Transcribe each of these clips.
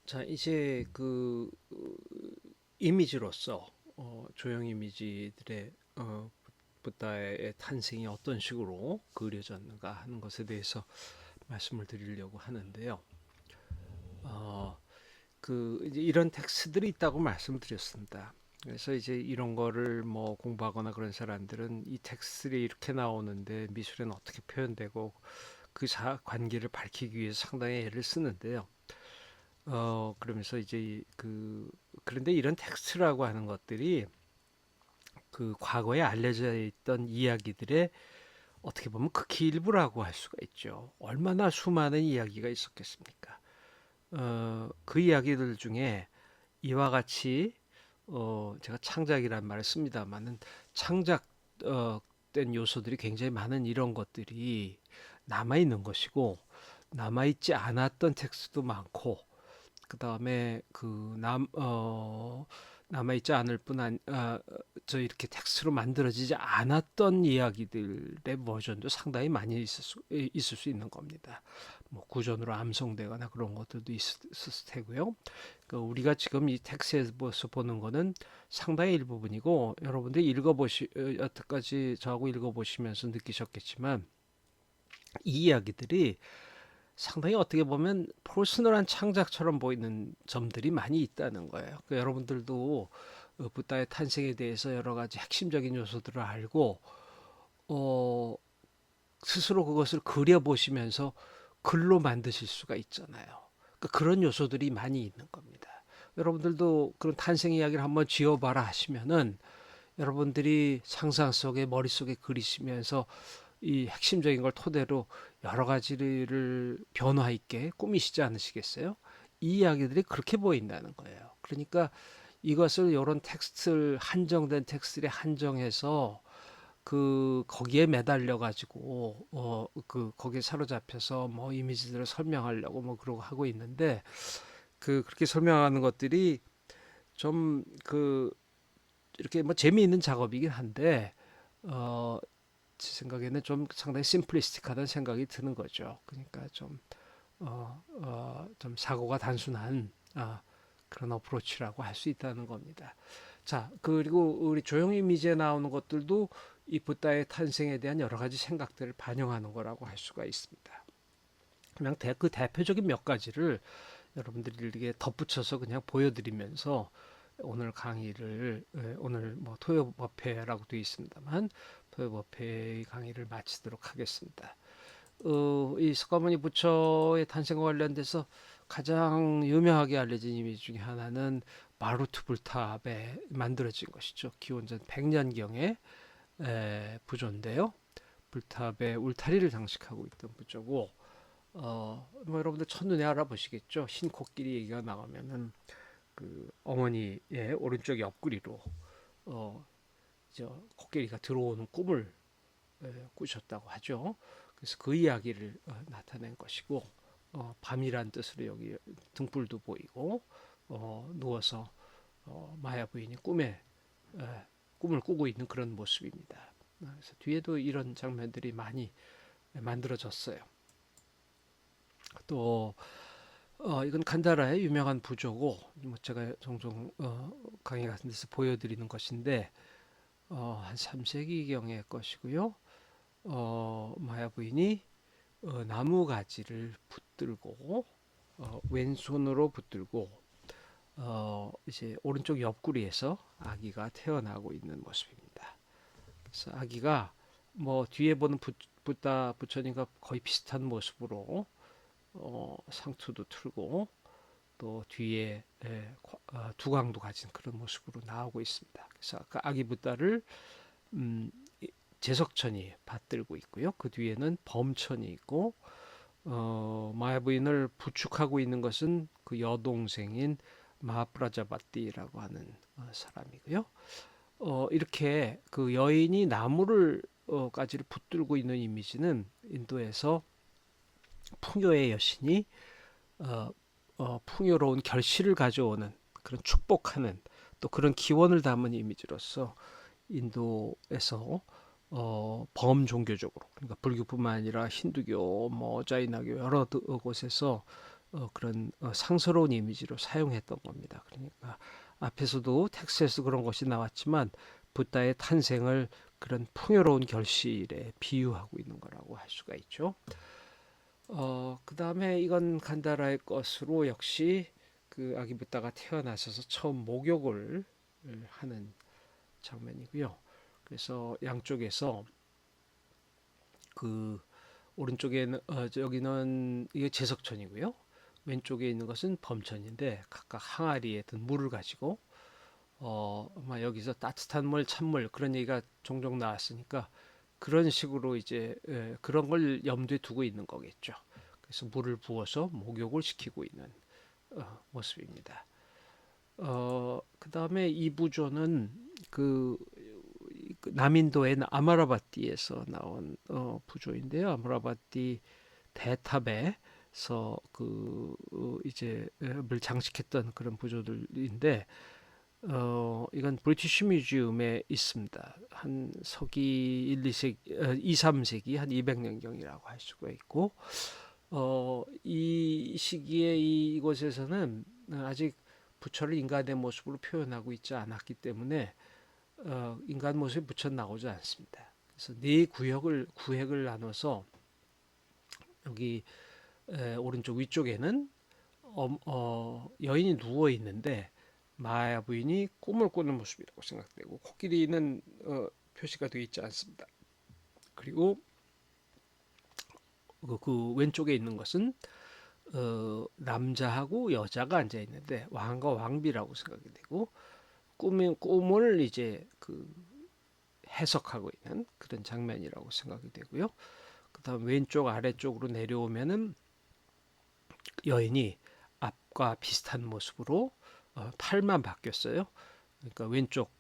자, 이제 이미지로서 조형 이미지들의 부다의 탄생이 어떤 식으로 그려졌는가 하는 것에 대해서 말씀을 드리려고 하는데요. 어, 이제 이런 텍스트들이 있다고 말씀드렸습니다. 그래서 이제 이런 거를 뭐 공부하거나 그런 사람들은 이 텍스트들이 이렇게 나오는데 미술에는 어떻게 표현되고 관계를 밝히기 위해서 상당히 애를 쓰는데요. 그러면서 이제 그런데 이런 텍스트라고 하는 것들이 그 과거에 알려져 있던 이야기들의 어떻게 보면 극히 일부라고 할 수가 있죠. 얼마나 수많은 이야기가 있었겠습니까? 그 이야기들 중에 이와 같이 제가 창작이란 말을 씁니다만은 창작된 요소들이 굉장히 많은 이런 것들이 남아 있는 것이고 남아 있지 않았던 텍스트도 많고 그 다음에 남아있지 않을 저 이렇게 텍스트로 만들어지지 않았던 이야기들의 버전도 상당히 많이 있을 수 있는 겁니다. 뭐 구전으로 암송되거나 그런 것들도 있을 테고요. 우리가 지금 이 텍스트에서 보는 거는 상당히 일부분이고 여러분들이 여태까지 저하고 읽어보시면서 느끼셨겠지만 이 이야기들이 상당히 어떻게 보면 퍼스널한 창작처럼 보이는 점들이 많이 있다는 거예요. 여러분들도 부다의 탄생에 대해서 여러 가지 핵심적인 요소들을 알고 어, 스스로 그것을 그려보시면서 글로 만드실 수가 있잖아요. 그런 요소들이 많이 있는 겁니다. 여러분들도 그런 탄생 이야기를 한번 지어봐라 하시면은 여러분들이 상상 속에 머릿속에 그리시면서 이 핵심적인 걸 토대로 여러 가지를 변화 있게 꾸미시지 않으시겠어요? 이 이야기들이 그렇게 보인다는 거예요. 그러니까 이것을 이런 텍스트를 한정된 텍스트에 한정해서 거기에 매달려 가지고 거기에 사로잡혀서 뭐 이미지들을 설명하려고 뭐 그러고 하고 있는데 그렇게 설명하는 것들이 좀 이렇게 뭐 재미있는 작업이긴 한데 어, 제 생각에는 좀 상당히 심플리스틱하다는 생각이 드는 거죠. 그러니까 좀 사고가 단순한 그런 어프로치라고 할 수 있다는 겁니다. 자, 그리고 우리 조용히 미지에 나오는 것들도 이 붓다의 탄생에 대한 여러 가지 생각들을 반영하는 거라고 할 수가 있습니다. 그냥 그 대표적인 몇 가지를 여러분들에게 덧붙여서 그냥 보여드리면서 오늘 강의를 오늘 뭐 토요법회라고 되어 있습니다만 토요법회 강의를 마치도록 하겠습니다. 이 석가모니 부처의 탄생과 관련돼서 가장 유명하게 알려진 이미지 중에 하나는 마루트 불탑에 만들어진 것이죠. 기원전 100년경의 부조인데요. 불탑에 울타리를 장식하고 있던 부조고 뭐 여러분들 첫눈에 알아보시겠죠. 흰 코끼리 얘기가 나오면은 어머니의 오른쪽 옆구리로 어, 저 코끼리가 들어오는 꿈을 꾸셨다고 하죠. 그래서 그 이야기를 나타낸 것이고 밤이란 뜻으로 여기 등불도 보이고 누워서 마야 부인이 꿈을 꾸고 있는 그런 모습입니다. 그래서 뒤에도 이런 장면들이 많이 만들어졌어요. 또 이건 간다라의 유명한 부조고 뭐 제가 종종 강의 같은 데서 보여드리는 것인데 한 3세기경의 것이고요. 마야 부인이 나무 가지를 붙들고 왼손으로 붙들고 이제 오른쪽 옆구리에서 아기가 태어나고 있는 모습입니다. 그래서 아기가 뭐 뒤에 보는 붓다 부처님과 거의 비슷한 모습으로 상투도 틀고 또 뒤에 두광도 가진 그런 모습으로 나오고 있습니다. 그래서 아까 아기 붓다를 음, 제석천이 받들고 있고요. 그 뒤에는 범천이 있고 마야 부인을 부축하고 있는 것은 그 여동생인 마하프라자바띠라고 하는 사람이고요. 이렇게 그 여인이 나무를 까지를 붙들고 있는 이미지는 인도에서 풍요의 여신이 어, 풍요로운 결실을 가져오는 그런 축복하는 또 그런 기원을 담은 이미지로서 인도에서 범종교적으로 그러니까 불교뿐만 아니라 힌두교, 뭐 자이나교 여러 곳에서 그런 상스러운 이미지로 사용했던 겁니다. 그러니까 앞에서도 텍스트에서 그런 것이 나왔지만 붓다의 탄생을 그런 풍요로운 결실에 비유하고 있는 거라고 할 수가 있죠. 그 다음에 이건 간다라의 것으로 역시 그 아기 붓다가 태어나셔서 처음 목욕을 하는 장면이고요. 그래서 양쪽에서 그 오른쪽에는 여기는 이게 제석천이고요. 왼쪽에 있는 것은 범천인데 각각 항아리에 든 물을 가지고 아마 여기서 따뜻한 물, 찬물 그런 얘기가 종종 나왔으니까 그런 식으로 이제 그런 걸 염두에 두고 있는 거겠죠. 그래서 물을 부어서 목욕을 시키고 있는 모습입니다. 그 다음에 이 부조는 그 남인도의 아마라바띠에서 나온 부조인데요. 아마라바띠 대탑에서 이제 을 장식했던 그런 부조들인데 이건 브리티시 뮤지엄에 있습니다. 한 서기 1, 2세기, 2, 3세기 한 200년경이라고 할 수가 있고 이 시기에 이곳에서는 아직 부처를 인간의 모습으로 표현하고 있지 않았기 때문에 인간 모습이 부처 나오지 않습니다. 그래서 네 구획을 나눠서 여기 오른쪽 위쪽에는 여인이 누워 있는데 마야 부인이 꿈을 꾸는 모습이라고 생각되고 코끼리는 표시가 되어 있지 않습니다. 그리고 그 왼쪽에 있는 것은 남자하고 여자가 앉아 있는데 왕과 왕비라고 생각이 되고 꿈을 이제 해석하고 있는 그런 장면이라고 생각이 되고요. 그다음 왼쪽 아래쪽으로 내려오면은 여인이 앞과 비슷한 모습으로 팔만 바뀌었어요. 그러니까 왼쪽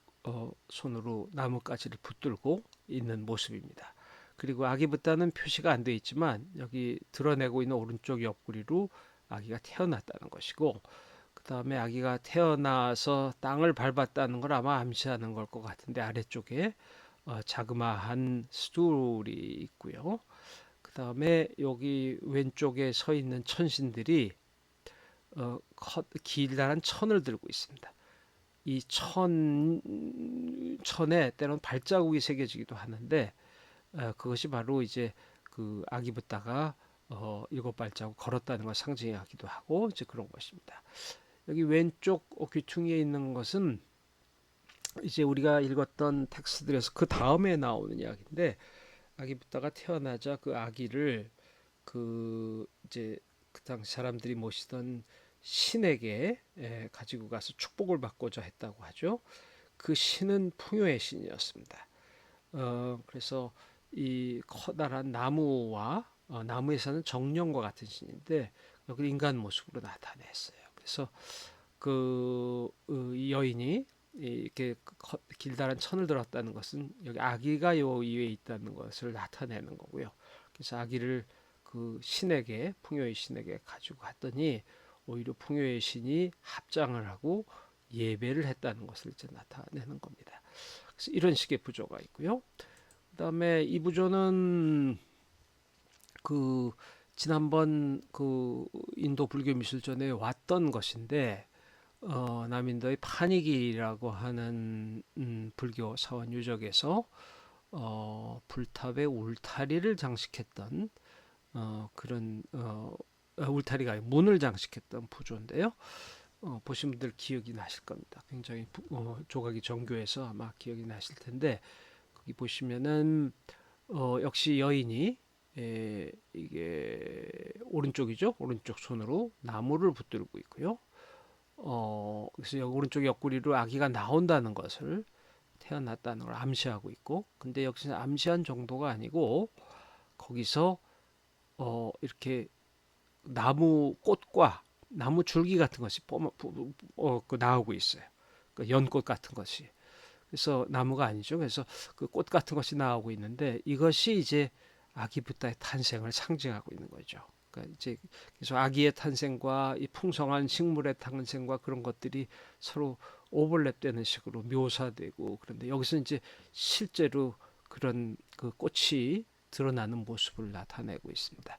손으로 나뭇가지를 붙들고 있는 모습입니다. 그리고 아기 붓다는 표시가 안 되어 있지만 여기 드러내고 있는 오른쪽 옆구리로 아기가 태어났다는 것이고 그 다음에 아기가 태어나서 땅을 밟았다는 걸 아마 암시하는 걸 것 같은데 아래쪽에 자그마한 스툴이 있고요. 그 다음에 여기 왼쪽에 서 있는 천신들이 길다란 천을 들고 있습니다. 이 천에 때로는 발자국이 새겨지기도 하는데 그것이 바로 이제 그 아기 붓다가 일곱 발자국 걸었다는 걸 상징하기도 하고 이제 그런 것입니다. 여기 왼쪽 귀퉁이에 있는 것은 이제 우리가 읽었던 텍스트들에서 그 다음에 나오는 이야기인데 아기 붓다가 태어나자 그 아기를 이제 그 당시 사람들이 모시던 신에게 가지고 가서 축복을 받고자 했다고 하죠. 그 신은 풍요의 신이었습니다. 그래서 이 커다란 나무와 나무에 사는 정령과 같은 신인데 여기 인간 모습으로 나타냈어요. 그래서 이 여인이 이렇게 길다란 천을 들었다는 것은 여기 아기가 요 위에 있다는 것을 나타내는 거고요. 그래서 아기를 그 신에게 풍요의 신에게 가지고 갔더니 오히려 풍요의 신이 합장을 하고 예배를 했다는 것을 이제 나타내는 겁니다. 그래서 이런 식의 부조가 있고요. 그다음에 이 부조는 그 지난번 인도 불교 미술전에 왔던 것인데 남인도의 파니기라고 하는 불교 사원 유적에서 불탑의 울타리를 장식했던 그런 울타리가 아니라 문을 장식했던 부조인데요. 보신 분들 기억이 나실 겁니다. 굉장히 조각이 정교해서 아마 기억이 나실 텐데 거기 보시면은 역시 여인이 이게 오른쪽이죠. 오른쪽 손으로 나무를 붙들고 있고요. 그래서 여기 오른쪽 옆구리로 아기가 나온다는 것을 태어났다는 걸 암시하고 있고, 근데 역시 암시한 정도가 아니고 거기서 이렇게 나무 꽃과 나무 줄기 같은 것이 나오고 있어요. 그 연꽃 같은 것이. 그래서 나무가 아니죠. 그래서 그 꽃 같은 것이 나오고 있는데 이것이 이제 아기 붓다의 탄생을 상징하고 있는 거죠. 그러니까 이제 그래서 아기의 탄생과 이 풍성한 식물의 탄생과 그런 것들이 서로 오버랩되는 식으로 묘사되고 그런데 여기서 이제 실제로 그런 그 꽃이 드러나는 모습을 나타내고 있습니다.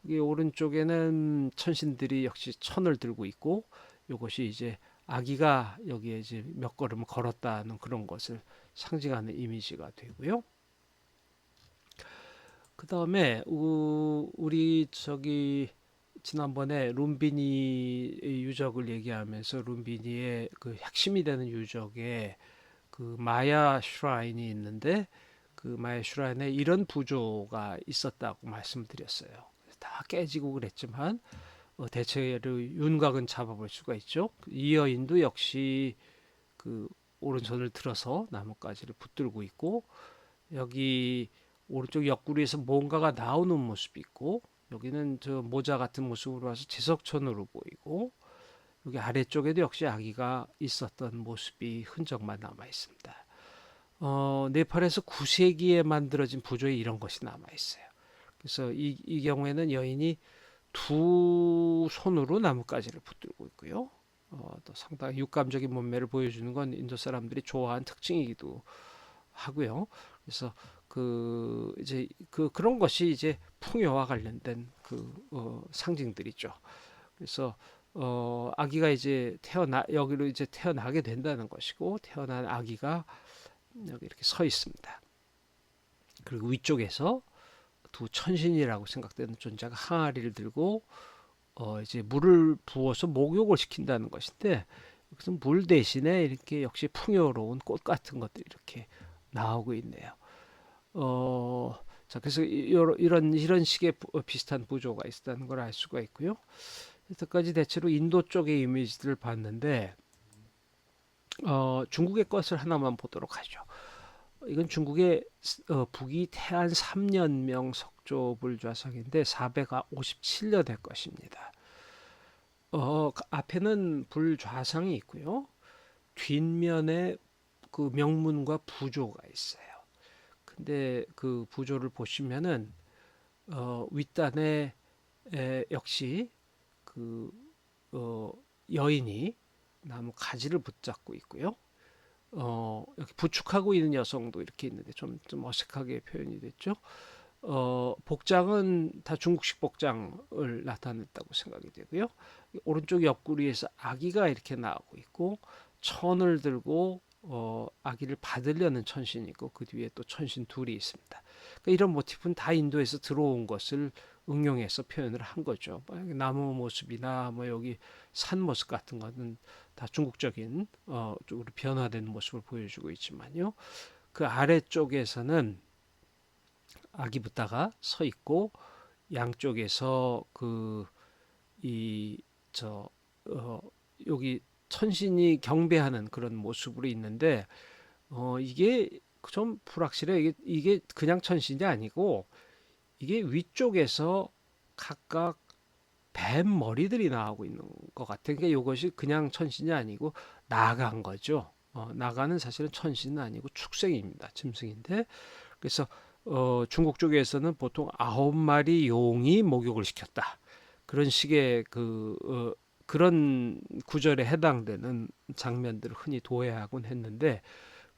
이 오른쪽에는 천신들이 역시 천을 들고 있고, 이것이 이제 아기가 여기에 이제 몇 걸음을 걸었다는 그런 것을 상징하는 이미지가 되고요. 그 다음에 우리 저기 지난번에 룸비니 유적을 얘기하면서 룸비니의 그 핵심이 되는 유적에 그 마야 슈라인이 있는데, 그 마야 슈라인에 이런 부조가 있었다고 말씀드렸어요. 다 깨지고 그랬지만 대체로 윤곽은 잡아볼 수가 있죠. 이 여인도 역시 그 오른손을 들어서 나뭇가지를 붙들고 있고, 여기 오른쪽 옆구리에서 뭔가가 나오는 모습이 있고, 여기는 저 모자 같은 모습으로 와서 제석천으로 보이고, 여기 아래쪽에도 역시 아기가 있었던 모습이 흔적만 남아 있습니다. 네팔에서 9세기에 만들어진 부조에 이런 것이 남아 있어요. 그래서 이 경우에는 여인이 두 손으로 나뭇가지를 붙들고 있고요. 또 상당히 육감적인 몸매를 보여주는 건 인도 사람들이 좋아하는 특징이기도 하고요. 그래서 그 이제 그런 것이 이제 풍요와 관련된 상징들이죠. 그래서 아기가 이제 여기로 이제 태어나게 된다는 것이고, 태어난 아기가 여기 이렇게 서 있습니다. 그리고 위쪽에서 두 천신이라고 생각되는 존재가 항아리를 들고 이제 물을 부어서 목욕을 시킨다는 것인데, 여기서 물 대신에 이렇게 역시 풍요로운 꽃 같은 것들이 이렇게 나오고 있네요. 자, 그래서 이런 식의 비슷한 부조가 있다는 걸 알 수가 있고요. 여태까지 대체로 인도 쪽의 이미지들을 봤는데, 중국의 것을 하나만 보도록 하죠. 이건 중국의 북위 태안 3년명 석조불좌성인데 457년의 것입니다. 앞에는 불좌상이 있고요. 뒷면에 그 명문과 부조가 있어요. 근데 그 부조를 보시면은 윗단에 역시 그 여인이 나무 가지를 붙잡고 있고요. 이렇게 부축하고 있는 여성도 이렇게 있는데 좀 어색하게 표현이 됐죠. 복장은 다 중국식 복장을 나타냈다고 생각이 되고요. 오른쪽 옆구리에서 아기가 이렇게 나오고 있고, 천을 들고 아기를 받으려는 천신이 있고, 그 뒤에 또 천신 둘이 있습니다. 그러니까 이런 모티프는 다 인도에서 들어온 것을 응용해서 표현을 한 거죠. 나무 모습이나 뭐 여기 산 모습 같은 거는 다 중국적인 쪽으로 변화된 모습을 보여주고 있지만요. 그 아래쪽에서는 아기 부다가 서 있고, 양쪽에서 저 여기 천신이 경배하는 그런 모습으로 있는데, 이게 좀 불확실해. 이게 그냥 천신이 아니고, 이게 위쪽에서 각각 뱀 머리들이 나오고 있는 것 같아요. 그러니까 이것이 그냥 천신이 아니고 나간 거죠. 나가는 사실은 천신은 아니고 축생입니다. 짐승인데, 그래서 중국 쪽에서는 보통 9마리 용이 목욕을 시켰다. 그런 식의 그런 구절에 해당되는 장면들을 흔히 도해하곤 했는데,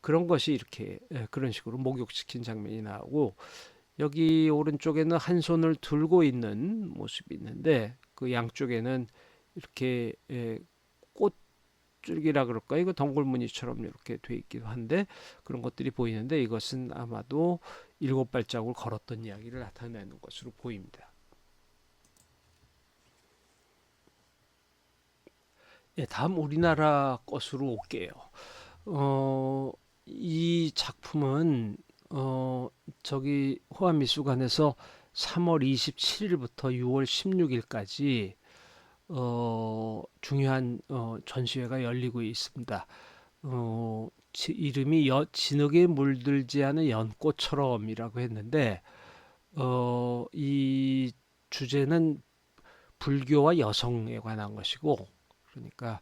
그런 것이 이렇게 그런 식으로 목욕시킨 장면이 나오고, 여기 오른쪽에는 한 손을 들고 있는 모습이 있는데, 그 양쪽에는 이렇게 꽃줄기라 그럴까요? 이거 덩굴무늬처럼 이렇게 돼 있기도 한데, 그런 것들이 보이는데, 이것은 아마도 7발자국을 걸었던 이야기를 나타내는 것으로 보입니다. 예, 다음 우리나라 것으로 올게요. 이 작품은 저기 호암미술관에서 3월 27일부터 6월 16일까지 중요한 전시회가 열리고 있습니다. 이름이 진흙에 물들지 않은 연꽃처럼이라고 했는데, 이 주제는 불교와 여성에 관한 것이고, 그러니까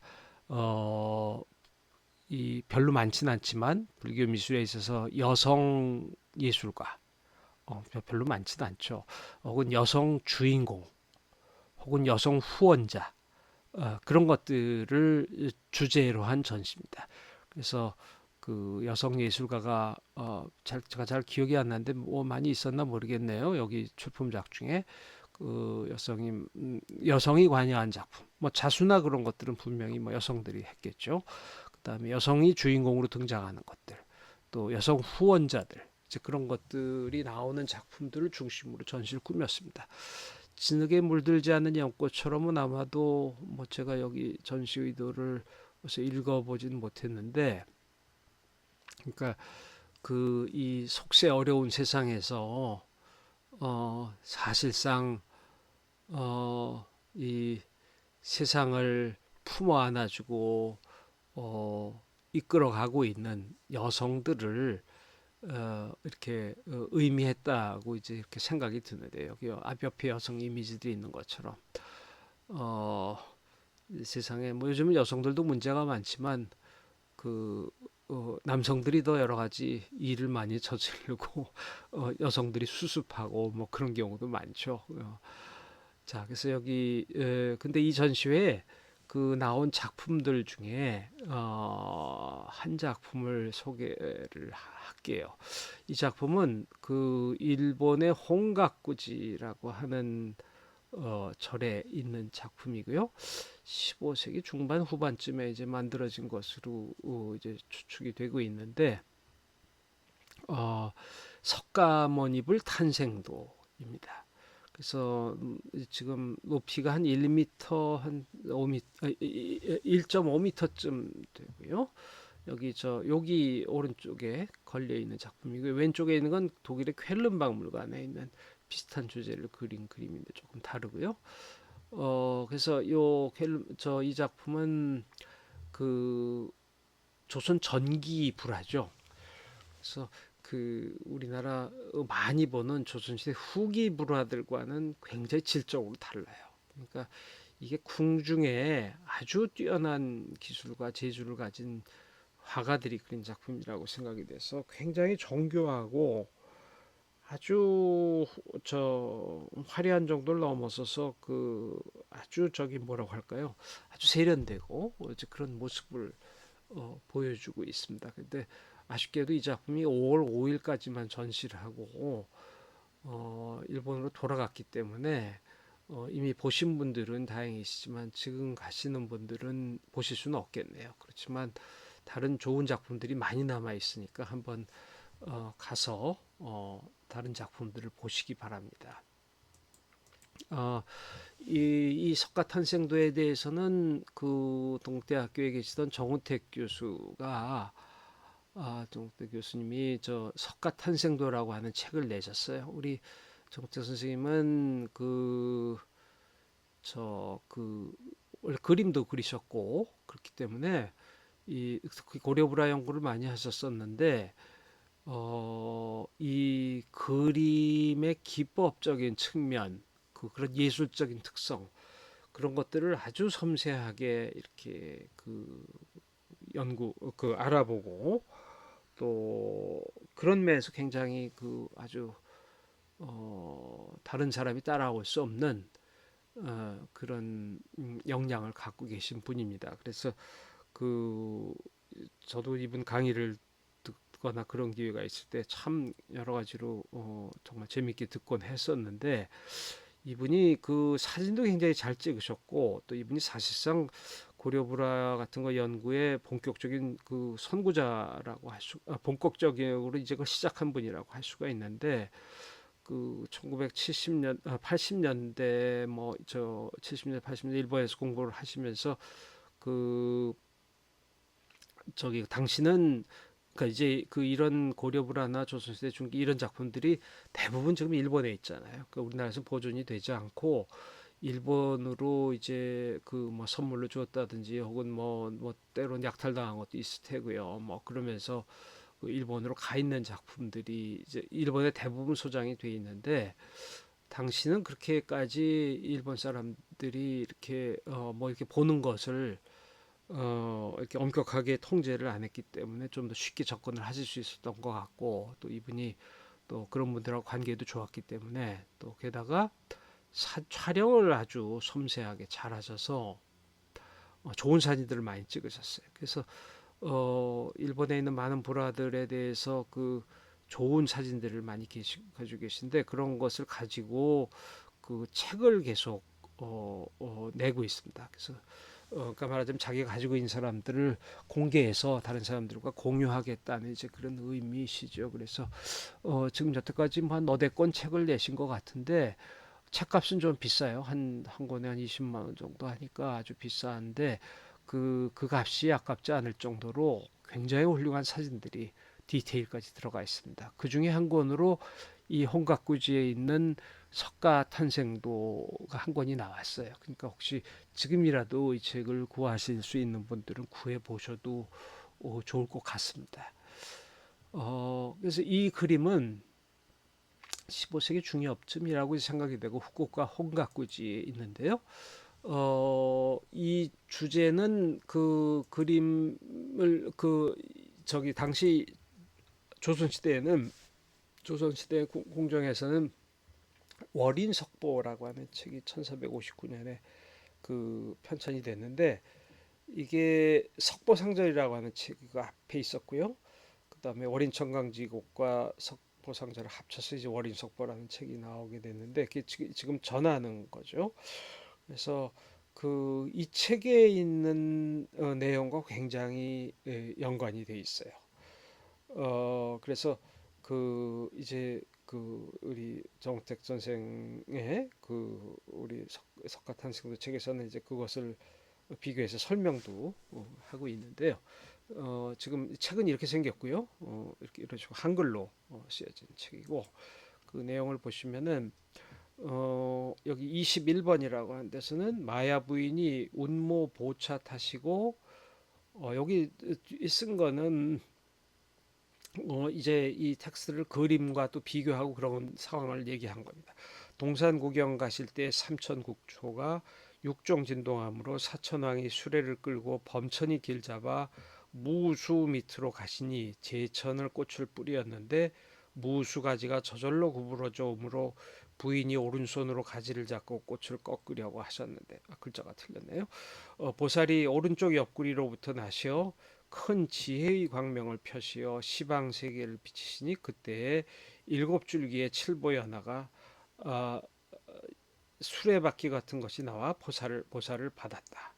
이 별로 많지는 않지만 불교 미술에 있어서 여성 예술가 별로 많지는 않죠. 혹은 여성 주인공, 혹은 여성 후원자, 그런 것들을 주제로 한 전시입니다. 그래서 그 여성 예술가가 제가 잘 기억이 안 나는데 뭐 많이 있었나 모르겠네요. 여기 출품작 중에. 그 여성이 관여한 작품, 뭐 자수나 그런 것들은 분명히 뭐 여성들이 했겠죠. 그다음에 여성이 주인공으로 등장하는 것들, 또 여성 후원자들, 이제 그런 것들이 나오는 작품들을 중심으로 전시를 꾸몄습니다. 진흙에 물들지 않는 연꽃처럼은 아마도 뭐 제가 여기 전시 의도를 그래서 읽어보진 못했는데, 그러니까 그 이 속세 어려운 세상에서 사실상 이 세상을 품어 안아주고 이끌어가고 있는 여성들을 이렇게 의미했다고 이제 이렇게 생각이 드는데요. 여기 앞옆에 여성 이미지들이 있는 것처럼 어, 세상에 뭐 요즘은 여성들도 문제가 많지만 그 남성들이 더 여러 가지 일을 많이 저지르고 여성들이 수습하고 뭐 그런 경우도 많죠. 자, 그래서 여기 근데 이 전시회에 그 나온 작품들 중에 한 작품을 소개를 할게요. 이 작품은 그 일본의 홍가꾸지라고 하는 절에 있는 작품이고요. 15세기 중반 후반쯤에 이제 만들어진 것으로 이제 추측이 되고 있는데 어, 석가모니불 탄생도입니다. 그래서 지금 높이가 한 1m 한 5m 1.5m쯤 되고요. 여기 오른쪽에 걸려 있는 작품이고요. 왼쪽에 있는 건 독일의 쾰른 박물관에 있는 비슷한 주제를 그린 그림인데 조금 다르고요. 그래서 이 작품은 그 조선 전기 불화죠. 그래서 그 우리나라 많이 보는 조선시대 후기 불화들과는 굉장히 질적으로 달라요. 그러니까 이게 궁중에 아주 뛰어난 기술과 재주를 가진 화가들이 그린 작품이라고 생각이 돼서 굉장히 정교하고 아주 저 화려한 정도를 넘어서서 그 아주 저기 뭐라고 할까요? 아주 세련되고 이제 그런 모습을 보여주고 있습니다. 근데 아쉽게도 이 작품이 5월 5일까지만 전시를 하고 일본으로 돌아갔기 때문에 이미 보신 분들은 다행이시지만 지금 가시는 분들은 보실 수는 없겠네요. 그렇지만 다른 좋은 작품들이 많이 남아 있으니까 한번 가서 다른 작품들을 보시기 바랍니다. 어, 이 석가탄생도에 대해서는 그 동대학교에 계시던 정우택 교수가 정우택 교수님이 저 석가탄생도라고 하는 책을 내셨어요. 우리 정우택 선생님은 원래 그림도 그리셨고 그렇기 때문에 이 고려불화 연구를 많이 하셨었는데 이 그림의 기법적인 측면, 그런 예술적인 특성, 그런 것들을 아주 섬세하게 이렇게 알아보고 또 그런 면에서 굉장히 아주 다른 사람이 따라올 수 없는 그런 역량을 갖고 계신 분입니다. 그래서 그 저도 이분 강의를 듣거나 그런 기회가 있을 때 참 여러 가지로 정말 재밌게 듣곤 했었는데 이분이 그 사진도 굉장히 잘 찍으셨고 또 이분이 사실상 고려불화 같은 거 연구에 본격적인 그 선구자라고 본격적으로 이제 그 시작한 분이라고 할 수가 있는데 그 1970년 80년대 뭐 저 70년 80년대 일본에서 공부를 하시면서 그 당시는 그러니까 이제 이런 고려불화나 조선시대 중기 이런 작품들이 대부분 지금 일본에 있잖아요. 그러니까 우리나라에서 보존이 되지 않고 일본으로 이제 뭐 선물로 주었다든지 혹은 뭐 때론 약탈당한 것도 있을 테고요. 뭐 그러면서 그 일본으로 가 있는 작품들이 이제 일본에 대부분 소장이 돼 있는데 당시는 그렇게까지 일본 사람들이 이렇게 뭐 이렇게 보는 것을 이렇게 엄격하게 통제를 안 했기 때문에 좀 더 쉽게 접근을 하실 수 있었던 것 같고 또 이분이 또 그런 분들하고 관계도 좋았기 때문에 또 게다가 촬영을 아주 섬세하게 잘 하셔서 좋은 사진들을 많이 찍으셨어요. 그래서 일본에 있는 많은 불화들에 대해서 좋은 사진들을 많이 가지고 계신데 그런 것을 가지고 그 책을 계속 내고 있습니다. 그래서 그러니까 말하자면 자기가 가지고 있는 사람들을 공개해서 다른 사람들과 공유하겠다는 이제 그런 의미시죠. 그래서 지금 여태까지 뭐 한 너댓 권 책을 내신 것 같은데 책값은 좀 비싸요. 한 권에 한 20만 원 정도 하니까 아주 비싼데 그 값이 아깝지 않을 정도로 굉장히 훌륭한 사진들이 디테일까지 들어가 있습니다. 그 중에 한 권으로 이 홍각구지에 있는 석가 탄생도가 한 권이 나왔어요. 그러니까 혹시 지금이라도 이 책을 구하실 수 있는 분들은 구해 보셔도 좋을 것 같습니다. 그래서 이 그림은 15세기 중엽쯤이라고 생각이 되고 후쿠오카 혼가쿠지에 있는데요. 이 주제는 그 그림을 저기 당시 조선시대에는 조선시대 공정에서는 월인석보라고 하는 책이 1459년에 그 편찬이 됐는데 이게 석보상절이라고 하는 책이 그 앞에 있었고요. 그다음에 월인청강지곡과 석보상절을 합쳐서 이제 월인석보라는 책이 나오게 됐는데 그게 지금 전하는 거죠. 그래서 이 책에 있는 내용과 굉장히 연관이 돼 있어요. 그래서 이제 우리 정택 선생의 우리 석가탄생도 책에서는 이제 그것을 비교해서 설명도 하고 있는데요. 지금 책은 이렇게 생겼고요. 이렇게 이런 식으로 한글로 쓰여진 책이고 그 내용을 보시면은 여기 21번이라고 하는 데서는 마야 부인이 운모 보차 타시고 여기 쓴 거는 이제 이 텍스트를 그림과 또 비교하고 그런 상황을 얘기한 겁니다. 동산 구경 가실 때 삼천국초가 육종진동함으로 사천왕이 수레를 끌고 범천이 길 잡아 무수 밑으로 가시니 제천을 꽃을 뿌리었는데 무수 가지가 저절로 구부러져 오므로 부인이 오른손으로 가지를 잡고 꽃을 꺾으려고 하셨는데 글자가 틀렸네요. 보살이 오른쪽 옆구리로부터 나시어 큰 지혜의 광명을 펴시어 시방 세계를 비치시니 그때에 일곱 줄기의 칠보연화가 어, 수레바퀴 같은 것이 나와 보살을 받았다.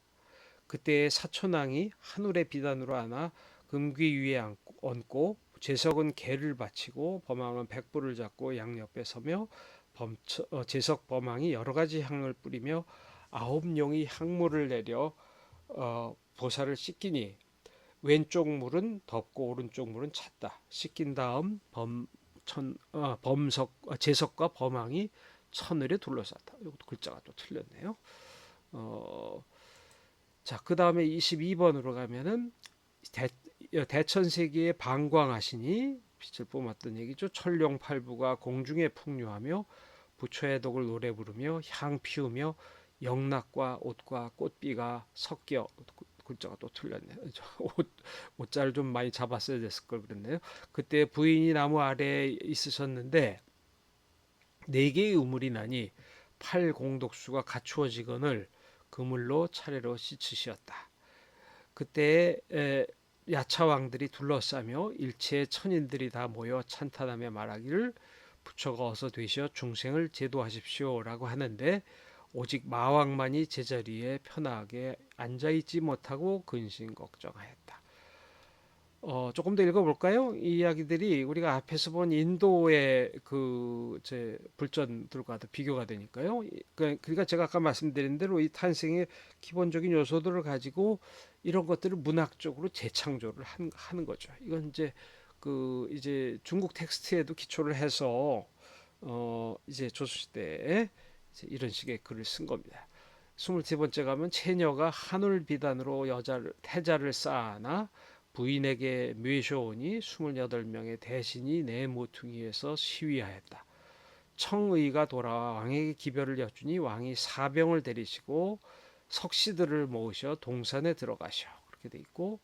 그때에 사촌왕이 하늘의 비단으로 안아 금귀 위에 얹고 제석은 개를 바치고 범왕은 백부를 잡고 양옆에 서며 제석 범왕이 여러 가지 향을 뿌리며 아홉 용이 향물을 내려 보살을 씻기니 왼쪽 물은 덮고 오른쪽 물은 찼다. 씻긴 다음 제석과 범왕이 천을에 둘러쌌다. 이것도 글자가 또 틀렸네요. 자, 그 다음에 22번으로 가면은 대천세계에 방광하시니 빛을 뿜었던 얘기죠. 천룡팔부가 공중에 풍류하며 부처의 덕을 노래 부르며 향 피우며 영락과 옷과 꽃비가 섞여 글자가 또 틀렸네요. 옷자를 좀 많이 잡았어야 됐을 걸 그랬네요. 그때 부인이 나무 아래에 있으셨는데 네 개의 우물이 나니 팔 공독수가 갖추어지거늘 그물로 차례로 씻으시었다. 그때 야차왕들이 둘러싸며 일체의 천인들이 다 모여 찬탄하며 말하기를 부처가 어서 되시어 중생을 제도하십시오라고 하는데 오직 마왕만이 제자리에 편하게 앉아있지 못하고 근심 걱정하였다. 조금 더 읽어볼까요? 이 이야기들이 우리가 앞에서 본 인도의 불전들과도 비교가 되니까요. 그러니까 제가 아까 말씀드린 대로 이 탄생의 기본적인 요소들을 가지고 이런 것들을 문학적으로 재창조를 하는 거죠. 이건 이제 중국 텍스트에도 기초를 해서 이제 조선시대에 이제 이런 식의 글을 쓴 겁니다. 23번째 가면 처녀가 한울 비단으로 태자를 쌓아나 부인에게 묘쇼오니 28명의 대신이 내 모퉁이에서 시위하였다. 청의가 돌아와 왕에게 기별을 여쭈니 왕이 사병을 데리시고 석시들을 모으셔 동산에 들어가셔. 그렇게 돼 있고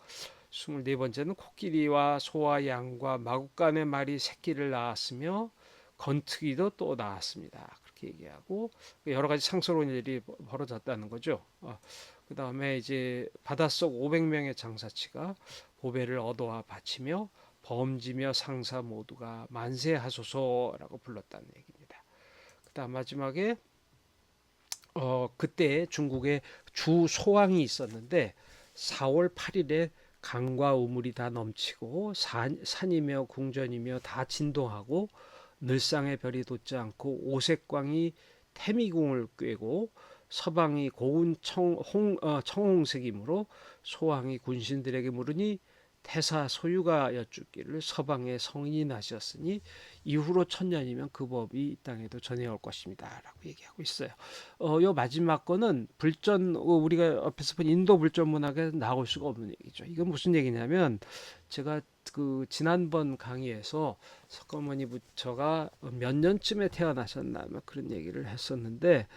24번째는 코끼리와 소와 양과 마구간의 말이 새끼를 낳았으며 건트기도 또 낳았습니다. 그렇게 얘기하고 여러 가지 상스러운 일이 벌어졌다는 거죠. 그 다음에 이제 바닷속 500명의 장사치가 보배를 얻어와 바치며 범지며 상사 모두가 만세하소서라고 불렀다는 얘기입니다. 그 다음 마지막에 그때 중국에 주 소왕이 있었는데 4월 8일에 강과 우물이 다 넘치고 산이며 궁전이며 다 진동하고 늘상의 별이 돋지 않고 오색광이 태미궁을 꿰고 서방이 고운 청홍색이므로 소왕이 군신들에게 물으니 태사 소유가 여쭙기를 서방의 성인이 나셨으니 이후로 천년이면 그 법이 이 땅에도 전해올 것입니다. 라고 얘기하고 있어요. 요 마지막 거는 우리가 앞에서 본 인도 불전 문학에 나올 수가 없는 얘기죠. 이건 무슨 얘기냐면 제가 그 지난번 강의에서 석가모니 부처가 몇 년쯤에 태어나셨나 뭐 그런 얘기를 했었는데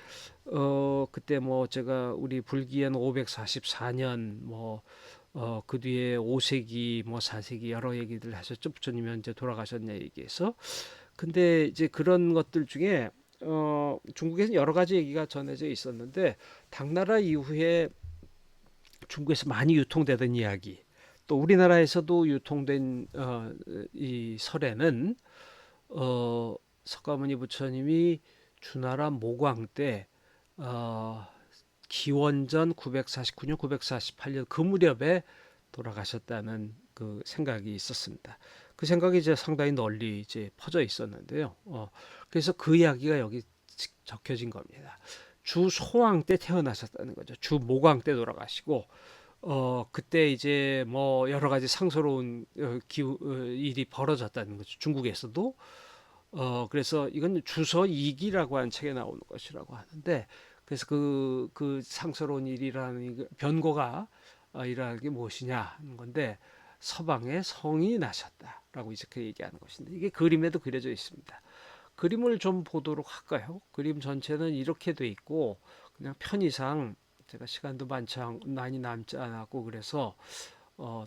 그때 뭐 제가 우리 불기엔 544년 그 뒤에 5세기 뭐 4세기 여러 얘기들 하셨죠. 부처님이 언제 돌아가셨냐 얘기해서. 근데 이제 그런 것들 중에 중국에서 여러 가지 얘기가 전해져 있었는데 당나라 이후에 중국에서 많이 유통되던 이야기 또 우리나라에서도 유통된 이 설에는 어, 석가모니 부처님이 주나라 모광 때 어, 기원전 949년, 948년 그 무렵에 돌아가셨다는 그 생각이 있었습니다. 그 생각이 이제 상당히 널리 이제 퍼져 있었는데요. 그래서 그 이야기가 여기 적혀진 겁니다. 주 소왕 때 태어나셨다는 거죠. 주 모광 때 돌아가시고, 그때 이제 뭐 여러 가지 상스러운 일이 벌어졌다는 거죠. 중국에서도. 그래서 이건 주서 2기라고 하는 책에 나오는 것이라고 하는데, 그래서 그 상스러운 일이라는 변고가 일어나는 게 무엇이냐 하는 건데, 서방에 성이 나셨다라고 이제 그 얘기하는 것인데, 이게 그림에도 그려져 있습니다. 그림을 좀 보도록 할까요? 그림 전체는 이렇게 돼 있고, 그냥 편의상 제가 시간도 많이 남지 않았고, 그래서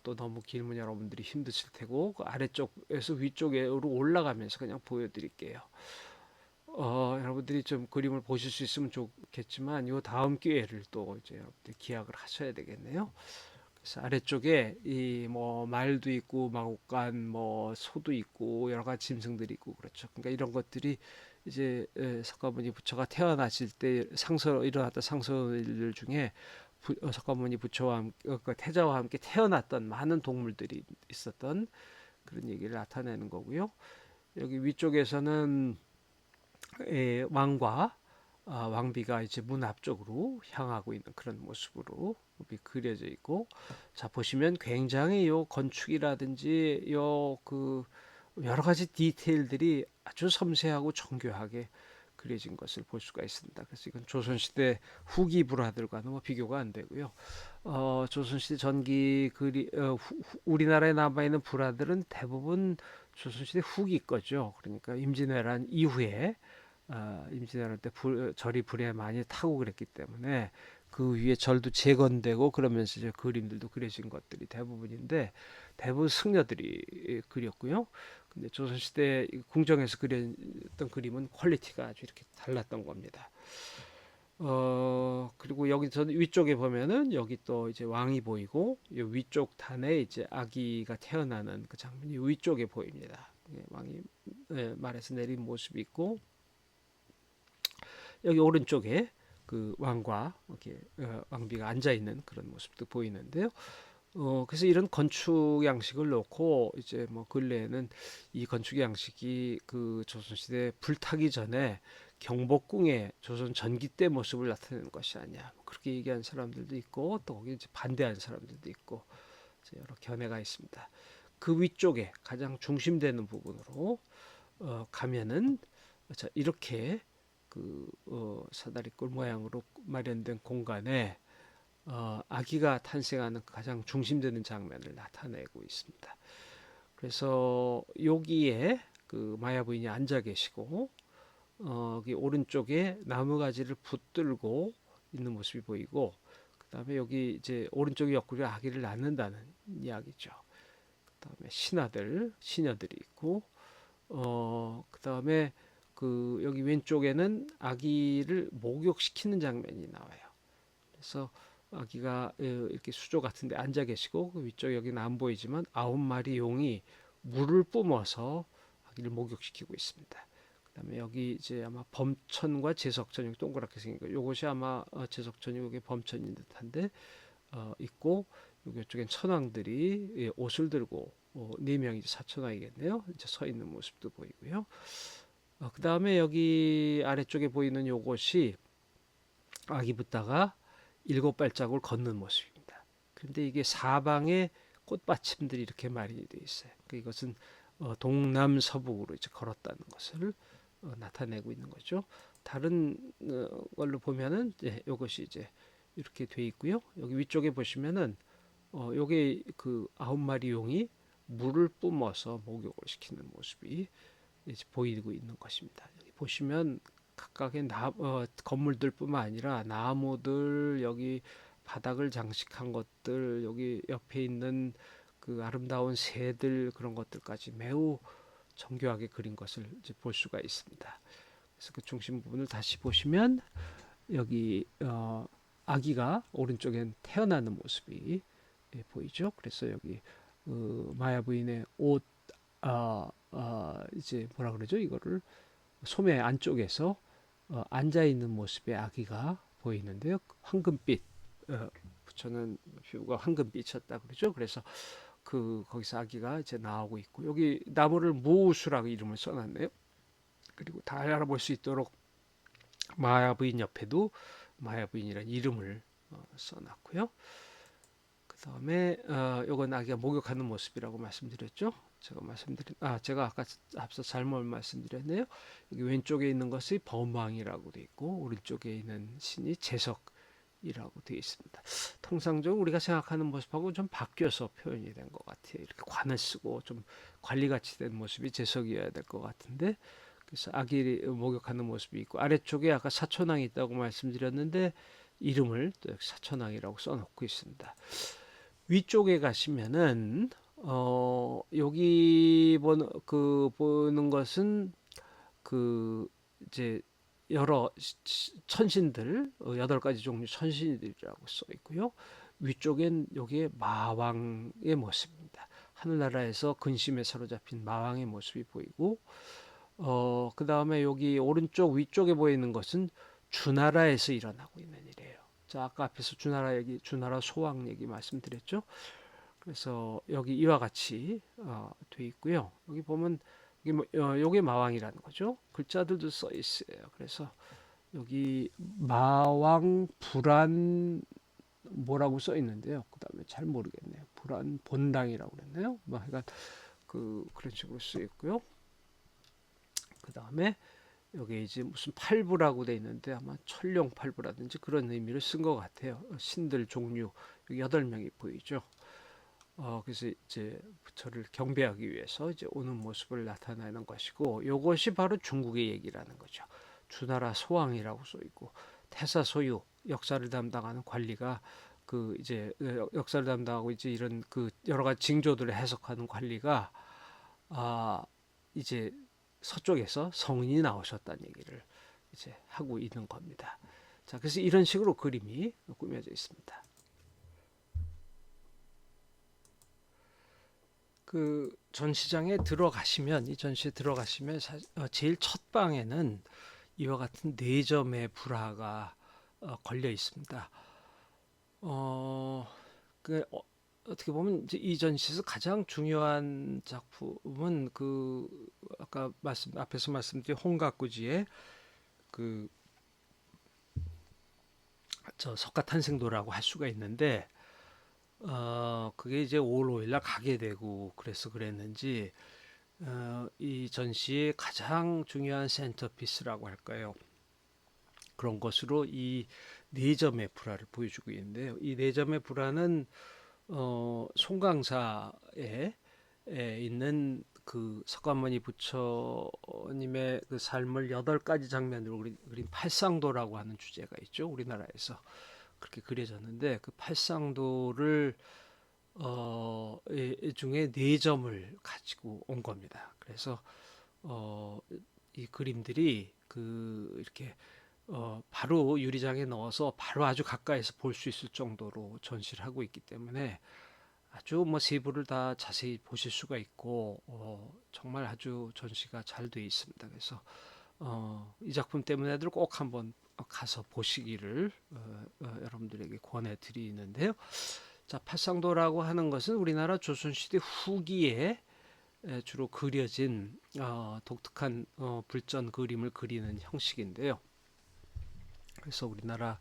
또 너무 길면 여러분들이 힘드실 테고 그 아래쪽에서 위쪽으로 올라가면서 그냥 보여드릴게요. 여러분들이 좀 그림을 보실 수 있으면 좋겠지만 요 다음 기회를 또 이제 여러분들 기약을 하셔야 되겠네요. 그래서 아래쪽에 이 뭐 말도 있고 마곡간 뭐 소도 있고 여러 가지 짐승들이 있고 그렇죠. 그러니까 이런 것들이 이제 석가모니 부처가 태어나실 때 일어났던 상서일 중에 석가모니 부처와 그 태자와 함께 태어났던 많은 동물들이 있었던 그런 얘기를 나타내는 거고요. 여기 위쪽에서는 왕과 왕비가 이제 문 앞쪽으로 향하고 있는 그런 모습으로 그려져 있고, 자 보시면 굉장히 요 건축이라든지 요 그 여러 가지 디테일들이 아주 섬세하고 정교하게 그려진 것을 볼 수가 있습니다. 그래서 이건 조선시대 후기 불화들과는 뭐 비교가 안 되고요. 조선시대 전기 우리나라에 남아있는 불화들은 대부분 조선시대 후기 거죠. 그러니까 임진왜란 이후에 임진왜란 때 절이 불에 많이 타고 그랬기 때문에 그 위에 절도 재건되고 그러면서 이제 그림들도 그려진 것들이 대부분인데 대부분 승려들이 그렸고요. 근데 조선시대 궁정에서 그렸던 그림은 퀄리티가 아주 이렇게 달랐던 겁니다. 그리고 여기 저 위쪽에 보면은 여기 또 이제 왕이 보이고 이 위쪽 단에 이제 아기가 태어나는 그 장면이 위쪽에 보입니다. 왕이 말에서 내린 모습이 있고 여기 오른쪽에 그 왕과 이렇게 왕비가 앉아 있는 그런 모습도 보이는데요. 그래서 이런 건축 양식을 놓고 이제 뭐 근래에는 이 건축 양식이 그 조선시대 불타기 전에 경복궁의 조선 전기 때 모습을 나타내는 것이 아니야. 뭐 그렇게 얘기한 사람들도 있고 또 거기 이제 반대하는 사람들도 있고 여러 견해가 있습니다. 그 위쪽에 가장 중심되는 부분으로 가면은 자, 이렇게 사다리꼴 모양으로 마련된 공간에 아기가 탄생하는 가장 중심되는 장면을 나타내고 있습니다. 그래서 여기에 그 마야 부인이 앉아 계시고 여기 오른쪽에 나무가지를 붙들고 있는 모습이 보이고 그다음에 여기 이제 오른쪽 옆구리에 아기를 낳는다는 이야기죠. 그다음에 시녀들이 있고 그다음에 여기 왼쪽에는 아기를 목욕시키는 장면이 나와요. 그래서 아기가 이렇게 수조 같은데 앉아 계시고 그 위쪽 여기는 안 보이지만 9마리 용이 물을 뿜어서 아기를 목욕시키고 있습니다. 그다음에 여기 이제 아마 범천과 제석천이 동그랗게 생긴 거. 요것이 아마 제석천이 요게 범천인 듯한데 있고 여기 쪽엔 천왕들이 예, 옷을 들고 네 명이 사천왕이겠네요. 이제 서 있는 모습도 보이고요. 그다음에 여기 아래쪽에 보이는 요것이 아기 붓다가 일곱 발자국을 걷는 모습입니다. 그런데 이게 사방에 꽃받침들이 이렇게 마련이 되어 있어요. 그러니까 이것은 동남서북으로 이제 걸었다는 것을 나타내고 있는 거죠. 다른 걸로 보면은 이것이 이제 이렇게 돼 있고요. 여기 위쪽에 보시면은 요게 그 9마리 용이 물을 뿜어서 목욕을 시키는 모습이 이제 보이고 있는 것입니다. 여기 보시면 각각의 건물들뿐만 아니라 나무들, 여기 바닥을 장식한 것들, 여기 옆에 있는 그 아름다운 새들, 그런 것들까지 매우 정교하게 그린 것을 이제 볼 수가 있습니다. 그래서 그 중심 부분을 다시 보시면 여기 아기가 오른쪽엔 태어나는 모습이 보이죠. 그래서 여기 마야 부인의 옷, 이제 뭐라 그러죠? 이거를 소매 안쪽에서 앉아 있는 모습의 아기가 보이는데요. 황금빛, 부처는 피부가 황금빛이었다 그러죠. 그래서 거기서 아기가 이제 나오고 있고, 여기 나무를 무우수라고 이름을 써놨네요. 그리고 다 알아볼 수 있도록 마야 부인 옆에도 마야 부인이라는 이름을 써놨고요. 그 다음에 요건 아기가 목욕하는 모습이라고 말씀드렸죠. 제가 아까 앞서 잘못 말씀드렸네요. 여기 왼쪽에 있는 것이 범왕이라고 되어 있고 오른쪽에 있는 신이 제석이라고 되어 있습니다. 통상적으로 우리가 생각하는 모습하고 좀 바뀌어서 표현이 된 것 같아요. 이렇게 관을 쓰고 좀 관리같이 된 모습이 제석이어야 될 것 같은데, 그래서 아기 목욕하는 모습이 있고 아래쪽에 아까 사천왕이 있다고 말씀드렸는데 이름을 또 사천왕이라고 써놓고 있습니다. 위쪽에 가시면은 여기 보는 것은 그 이제 여러 천신들, 8가지 종류 천신들이라고 써 있고요. 위쪽엔 여기에 마왕의 모습입니다. 하늘나라에서 근심에 사로잡힌 마왕의 모습이 보이고, 그 다음에 여기 오른쪽 위쪽에 보이는 것은 주나라에서 일어나고 있는 일이에요. 자, 아까 앞에서 주나라 소왕 얘기 말씀드렸죠. 그래서 여기 이와 같이 돼 있고요. 여기 보면 요게 마왕이라는 거죠. 글자들도 써 있어요. 그래서 여기 마왕 불안 뭐라고 써 있는데요. 그다음에 잘 모르겠네요. 불안 본당이라고 그랬나요? 뭐 하여간 그런 식으로 쓰여 있고요. 그다음에 여기 이제 무슨 팔부라고 돼 있는데 아마 천룡 팔부라든지 그런 의미를 쓴 것 같아요. 신들 종류 여기 8명이 보이죠. 그래서 이제 부처를 경배하기 위해서 이제 오는 모습을 나타내는 것이고, 이것이 바로 중국의 얘기라는 거죠. 주나라 소왕이라고 써 있고 태사 소유 역사를 담당하는 관리가 이제 역사를 담당하고 이제 이런 여러 가지 징조들을 해석하는 관리가 이제 서쪽에서 성인이 나오셨다는 얘기를 이제 하고 있는 겁니다. 자, 그래서 이런 식으로 그림이 꾸며져 있습니다. 전시장에 들어가시면 이 전시에 들어가시면 제일 첫 방에는 이와 같은 4점의 불화가 걸려 있습니다. 어떻게 보면 이제 이 전시에서 가장 중요한 작품은 아까 앞에서 말씀드린 홍가꾸지의 석가탄생도라고 할 수가 있는데, 그게 이제 5월 5일날 가게 되고 그래서 그랬는지 이 전시의 가장 중요한 센터피스라고 할까요? 그런 것으로 이 4점의 불화를 보여주고 있는데요. 이 4점의 불화는 송강사에 있는 석가모니 부처님의 삶을 8가지 장면으로 그린 팔상도라고 하는 주제가 있죠. 우리나라에서 그렇게 그려졌는데 그 팔상도를 중에 4점을 가지고 온 겁니다. 그래서 이 그림들이 이렇게 바로 유리장에 넣어서 바로 아주 가까이서 볼 수 있을 정도로 전시를 하고 있기 때문에 아주 세부를 다 자세히 보실 수가 있고 정말 아주 전시가 잘 되어 있습니다. 그래서 이 작품 때문에들 꼭 한번 가서 보시기를 여러분들에게 권해드리는데요. 자, 팔상도라고 하는 것은 우리나라 조선시대 후기에 주로 그려진 독특한 불전 그림을 그리는 형식인데요. 그래서 우리나라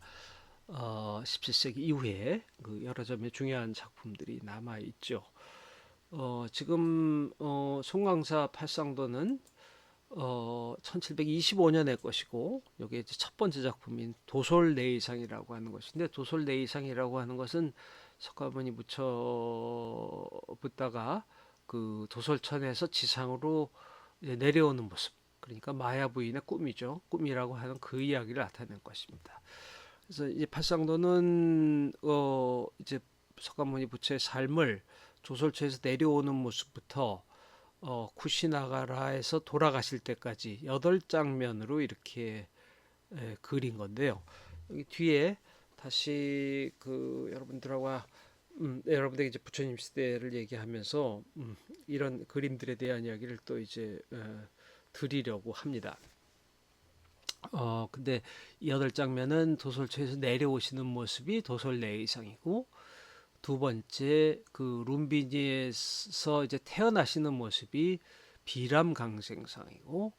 17세기 이후에 그 여러 점의 중요한 작품들이 남아 있죠. 지금 송강사 팔상도는 1725년의 것이고, 여기에 이제 첫 번째 작품인 도솔내의상이라고 하는 것인데, 도솔내의상이라고 하는 것은 석가모니 부처 붓다가 그 도솔천에서 지상으로 이제 내려오는 모습, 그러니까 마야 부인의 꿈이죠. 꿈이라고 하는 그 이야기를 나타낸 것입니다. 그래서 이제 팔상도는 이제 석가모니 부처의 삶을 조솔처에서 내려오는 모습부터 쿠시나가라에서 돌아가실 때까지 8장면으로 이렇게 그린 건데요. 여기 뒤에 다시 그 여러분들에게 이제 부처님 시대를 얘기하면서 이런 그림들에 대한 이야기를 또 이제 드리려고 합니다. 근데 이 8장면은 도솔처에서 내려오시는 모습이 도솔내의상이고, 두 번째 그 룸비니에서 이제 태어나시는 모습이 비람강생상이고,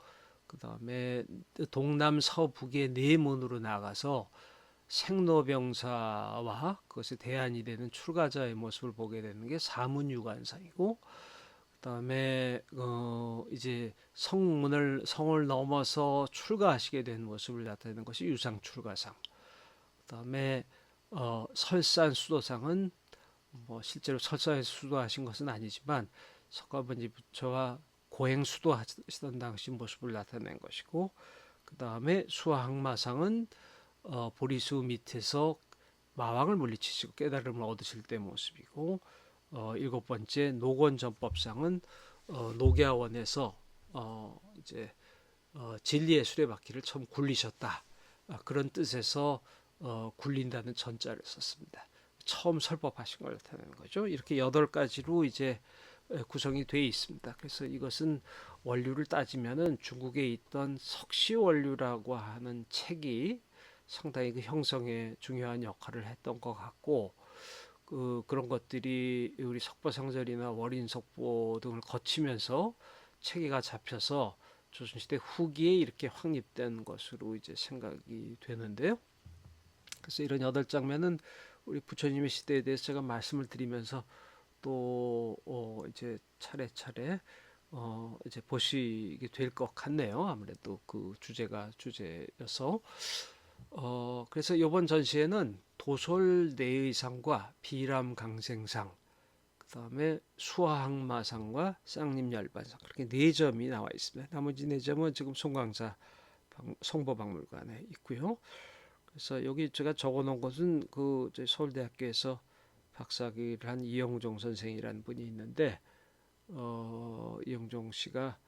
그 다음에 동남 서북의 네 문으로 나가서 생로병사와 그것이 대안이 되는 출가자의 모습을 보게 되는 게 사문유관상이고, 그다음에 이제 성을 넘어서 출가하시게 된 모습을 나타내는 것이 유상출가상. 그다음에 설산수도상은 뭐 실제로 설사에서 수도하신 것은 아니지만 석가모니 부처와 고행 수도하시던 당시 모습을 나타낸 것이고, 그 다음에 수화항마상은 보리수 밑에서 마왕을 물리치시고 깨달음을 얻으실 때 모습이고, 일곱 번째 노건전법상은 녹야원에서 이제 진리의 수레바퀴를 처음 굴리셨다, 그런 뜻에서 굴린다는 전자를 썼습니다. 처음 설법하신 걸 나타내는 거죠. 이렇게 8가지로 이제 구성이 되어 있습니다. 그래서 이것은 원류를 따지면은 중국에 있던 석시원류라고 하는 책이 상당히 그 형성에 중요한 역할을 했던 것 같고, 그런 것들이 우리 석보상절이나 월인석보 등을 거치면서 체계가 잡혀서 조선시대 후기에 이렇게 확립된 것으로 이제 생각이 되는데요. 그래서 이런 8장면은 우리 부처님의 시대에 대해서 제가 말씀을 드리면서 또 이제 차례차례 이제 보시게 될 것 같네요. 아무래도 그 주제여서. 그래서 이번 전시회는 도솔내의상과 비람강생상, 그 다음에 수화항마상과 쌍림열반상, 그렇게 4점이 나와 있습니다. 나머지 4점은 지금 송강사 성보박물관에 있고요. 그래서 여기 제가 적어놓은 것은 그 서울대학교에서 박사학위를 한 이영종 선생이라는 분이 있는데, 이영종 씨가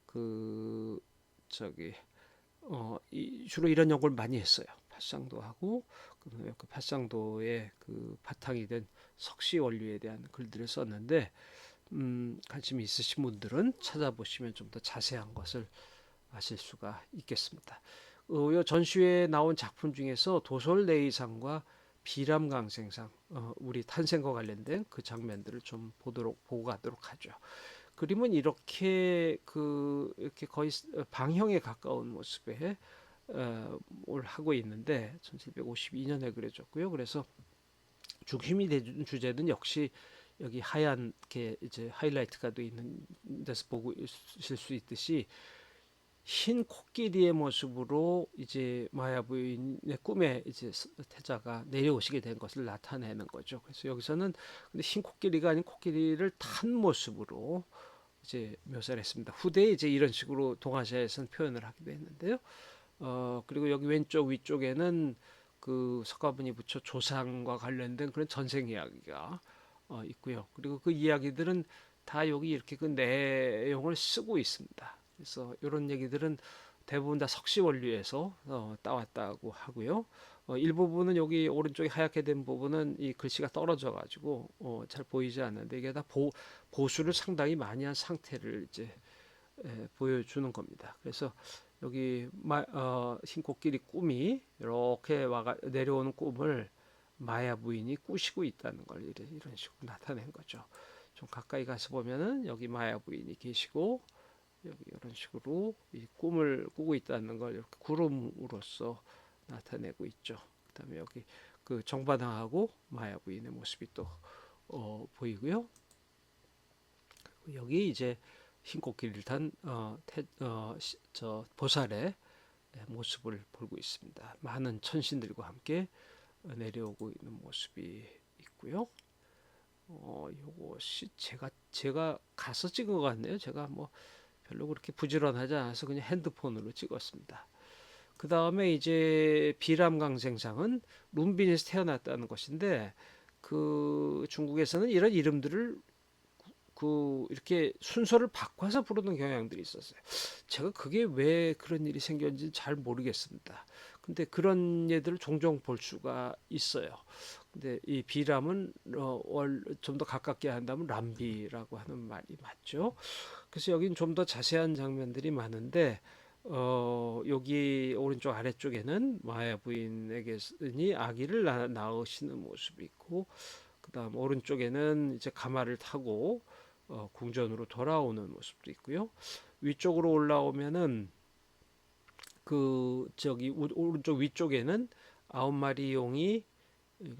그 저기 주로 이런 연구를 많이 했어요. 팔상도 하고, 그 팔상도의 그 바탕이 된 석시 원류에 대한 글들을 썼는데, 관심이 있으신 분들은 찾아보시면 좀 더 자세한 것을 아실 수가 있겠습니다. 이 전시회에 나온 작품 중에서 도솔내의상과 비람강생상, 우리 탄생과 관련된 그 장면들을 좀 보고 가도록 하죠. 그림은 이렇게 거의 방형에 가까운 모습에 뭘 하고 있는데 1752년에 그려졌고요. 그래서 중심이 된 주제는 역시 여기 하얀게 이제 하이라이트가 되어 있는 데서 보실 수 있듯이 흰 코끼리의 모습으로 이제 마야 부인의 꿈에 이제 태자가 내려오시게 된 것을 나타내는 거죠. 그래서 여기서는 근데 흰 코끼리가 아닌 코끼리를 탄 모습으로 이제 묘사를 했습니다. 후대에 이제 이런 식으로 동아시아에서는 표현을 하기도 했는데요. 그리고 여기 왼쪽 위쪽에는 그 석가모니 부처 조상과 관련된 그런 전생 이야기가 있고요. 그리고 그 이야기들은 다 여기 이렇게 그 내용을 쓰고 있습니다. 그래서 이런 얘기들은 대부분 다 석시원류에서 따왔다고 하고요. 일부분은 여기 오른쪽에 하얗게 된 부분은 이 글씨가 떨어져 가지고 잘 보이지 않는데, 이게 다 보수를 상당히 많이 한 상태를 이제 보여주는 겁니다. 그래서 여기 흰 코끼리 꿈이 이렇게 내려오는 꿈을 마야 부인이 꾸시고 있다는 걸 이런 식으로 나타낸 거죠. 좀 가까이 가서 보면은 여기 마야 부인이 계시고 여기 이런 식으로 이 꿈을 꾸고 있다는 걸 이렇게 구름으로써 나타내고 있죠. 그다음에 여기 그 정반항하고 마야 부인의 모습이 또 보이고요. 여기 이제 흰 코끼리를 탄 보살의 모습을 보고 있습니다. 많은 천신들과 함께 내려오고 있는 모습이 있고요. 요것이 제가 가서 찍은 것 같네요. 제가 뭐 별로 그렇게 부지런하지 않아서 그냥 핸드폰으로 찍었습니다. 그 다음에 이제 비람강생상은 룬빈에서 태어났다는 것인데 그 중국에서는 이런 이름들을 이렇게 순서를 바꿔서 부르는 경향들이 있었어요. 제가 그게 왜 그런 일이 생겼는지 잘 모르겠습니다. 근데 그런 예들을 종종 볼 수가 있어요. 근데 이 비람은 좀 더 가깝게 한다면 람비라고 하는 말이 맞죠. 그래서 여긴 좀 더 자세한 장면들이 많은데 여기 오른쪽 아래쪽에는 마야 부인에게니 아기를 낳으시는 모습이 있고 그다음 오른쪽에는 이제 가마를 타고 궁전으로 돌아오는 모습도 있고요. 위쪽으로 올라오면은 그 저기 오른쪽 위쪽에는 9마리 용이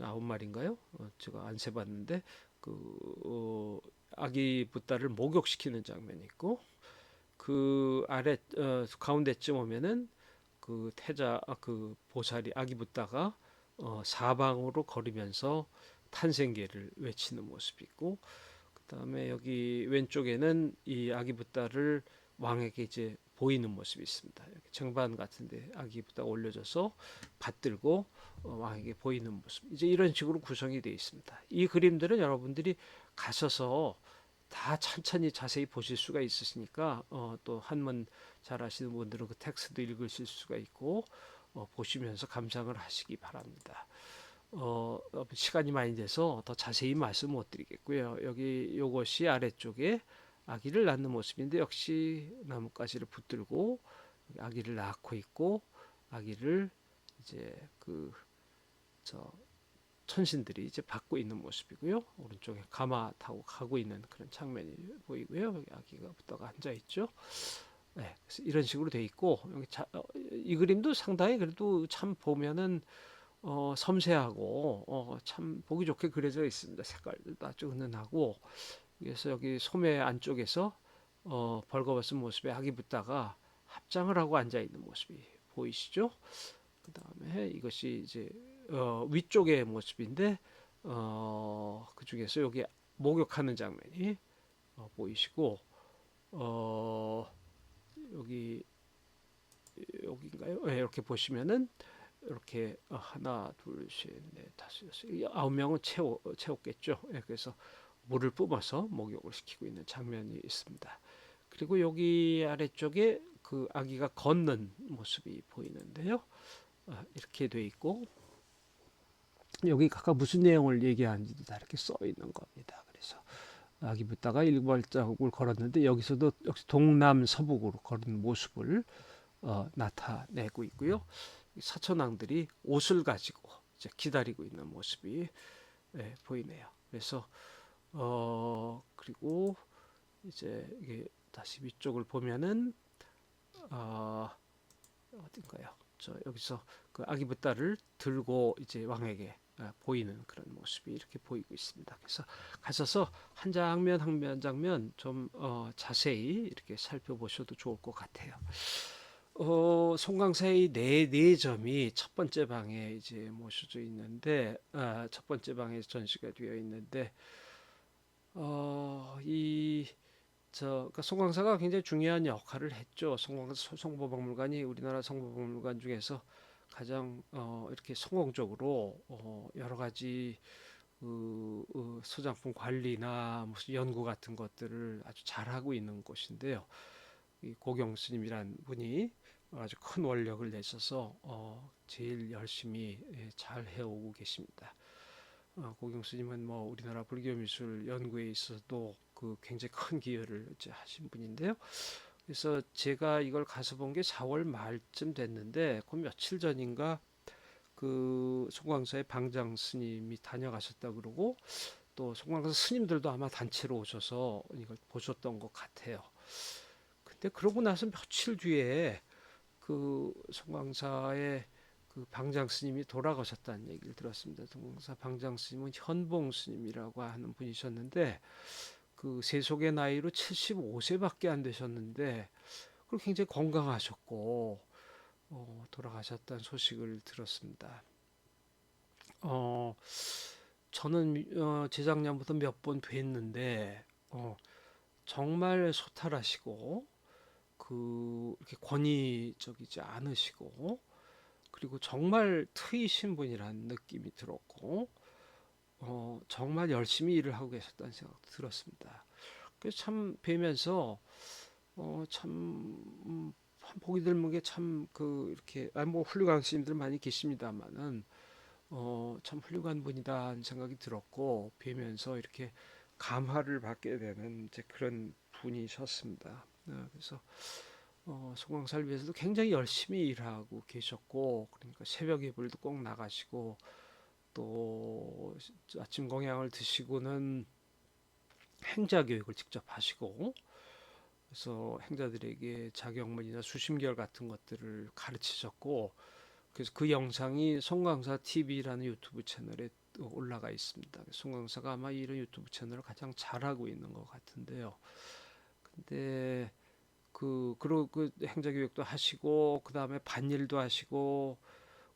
아홉 마리인가요? 제가 안 세봤는데 아기 붓다를 목욕시키는 장면이 있고 그 아래 가운데쯤 오면은 그 그 보살이 아기 붓다가 사방으로 걸으면서 탄생계를 외치는 모습이 있고 그다음에 여기 왼쪽에는 이 아기 붓다를 왕에게 이제 보이는 모습이 있습니다. 이렇게 정반 같은데 아기 붓다가 올려져서 받들고 왕에게 보이는 모습. 이제 이런 식으로 구성이 되어 있습니다. 이 그림들은 여러분들이 가셔서 다 천천히 자세히 보실 수가 있으시니까 또 한문 잘 아시는 분들은 그 텍스트도 읽으실 수가 있고 보시면서 감상을 하시기 바랍니다. 시간이 많이 돼서 더 자세히 말씀 못 드리겠고요. 여기 요것이 아래쪽에 아기를 낳는 모습인데 역시 나뭇가지를 붙들고 아기를 낳고 있고 아기를 이제 저 천신들이 이제 받고 있는 모습이고요. 오른쪽에 가마 타고 가고 있는 그런 장면이 보이고요. 여기 아기가 붙다가 앉아 있죠. 네, 그래서 이런 식으로 돼 있고 여기 이 그림도 상당히 그래도 참 보면은 섬세하고 참 보기 좋게 그려져 있습니다. 색깔도 아주 은은하고 그래서 여기 소매 안쪽에서 벌거벗은 모습에 아기 붙다가 합장을 하고 앉아 있는 모습이 보이시죠? 그 다음에 이것이 이제 위쪽의 모습인데 그 중에서 여기 목욕하는 장면이 보이시고 어, 여기 여기인가요? 네, 이렇게 보시면은 이렇게 하나, 둘, 셋, 넷, 다섯, 여섯, 9명은 채웠겠죠. 예, 그래서 물을 뿜어서 목욕을 시키고 있는 장면이 있습니다. 그리고 여기 아래쪽에 그 아기가 걷는 모습이 보이는데요. 이렇게 돼 있고 여기 각각 무슨 내용을 얘기하는지도 다 이렇게 써 있는 겁니다. 그래서 아기 붓다가 일발자국을 걸었는데 여기서도 역시 동남서북으로 걸은 모습을 나타내고 있고요. 사천왕들이 옷을 가지고 이제 기다리고 있는 모습이 보이네요. 그래서 그리고 이제 이게 다시 위쪽을 보면은 어딘가요? 저 여기서 그 아기 붓다를 들고 이제 왕에게 보이는 그런 모습이 이렇게 보이고 있습니다. 그래서 가셔서 한 장면 한 장면 좀 자세히 이렇게 살펴보셔도 좋을 것 같아요. 송강사의 네 점이 첫 번째 방에 이제 모셔져 있는데 첫 번째 방에 전시가 되어 있는데 이 그러니까 송광사가 굉장히 중요한 역할을 했죠. 송보박물관이 우리나라 성보박물관 중에서 가장 이렇게 성공적으로 여러 가지 소장품 관리나 무슨 연구 같은 것들을 아주 잘하고 있는 곳인데요. 이 고경 스님이란 분이 아주 큰 원력을 내셔서 제일 열심히 잘 해오고 계십니다. 고경 스님은 뭐 우리나라 불교 미술 연구에 있어서도 그 굉장히 큰 기여를 이제 하신 분인데요. 그래서 제가 이걸 가서 본 게 4월 말쯤 됐는데 그 며칠 전인가 그 송광사의 방장 스님이 다녀가셨다 그러고 또 송광사 스님들도 아마 단체로 오셔서 이걸 보셨던 것 같아요. 근데 그러고 나서 며칠 뒤에 그 송광사의 그 방장 스님이 돌아가셨다는 얘기를 들었습니다. 송광사 방장 스님은 현봉 스님이라고 하는 분이셨는데 그 세속의 나이로 75세밖에 안 되셨는데 그리고 굉장히 건강하셨고 돌아가셨다는 소식을 들었습니다. 어, 저는 재작년부터 몇 번 뵀는데 정말 소탈하시고 그 이렇게 권위적이지 않으시고 그리고 정말 트이신 분이라는 느낌이 들었고 정말 열심히 일을 하고 계셨다는 생각도 들었습니다. 그래서 참 뵈면서 참 보기 드문 게 참 그 이렇게 뭐 훌륭한 스님들 많이 계십니다만은 참 훌륭한 분이다 하는 생각이 들었고 뵈면서 이렇게 감화를 받게 되는 이제 그런 분이셨습니다. 그래서 송광사를 위해서도 굉장히 열심히 일하고 계셨고 그러니까 새벽 예불도 꼭 나가시고 또 아침 공양을 드시고는 행자 교육을 직접 하시고 그래서 행자들에게 자경문이나 수심결 같은 것들을 가르치셨고 그래서 그 영상이 송광사 TV라는 유튜브 채널에 올라가 있습니다. 송광사가 아마 이런 유튜브 채널을 가장 잘하고 있는 것 같은데요. 근데 그리고 그 행자 교육도 하시고 그 다음에 반일도 하시고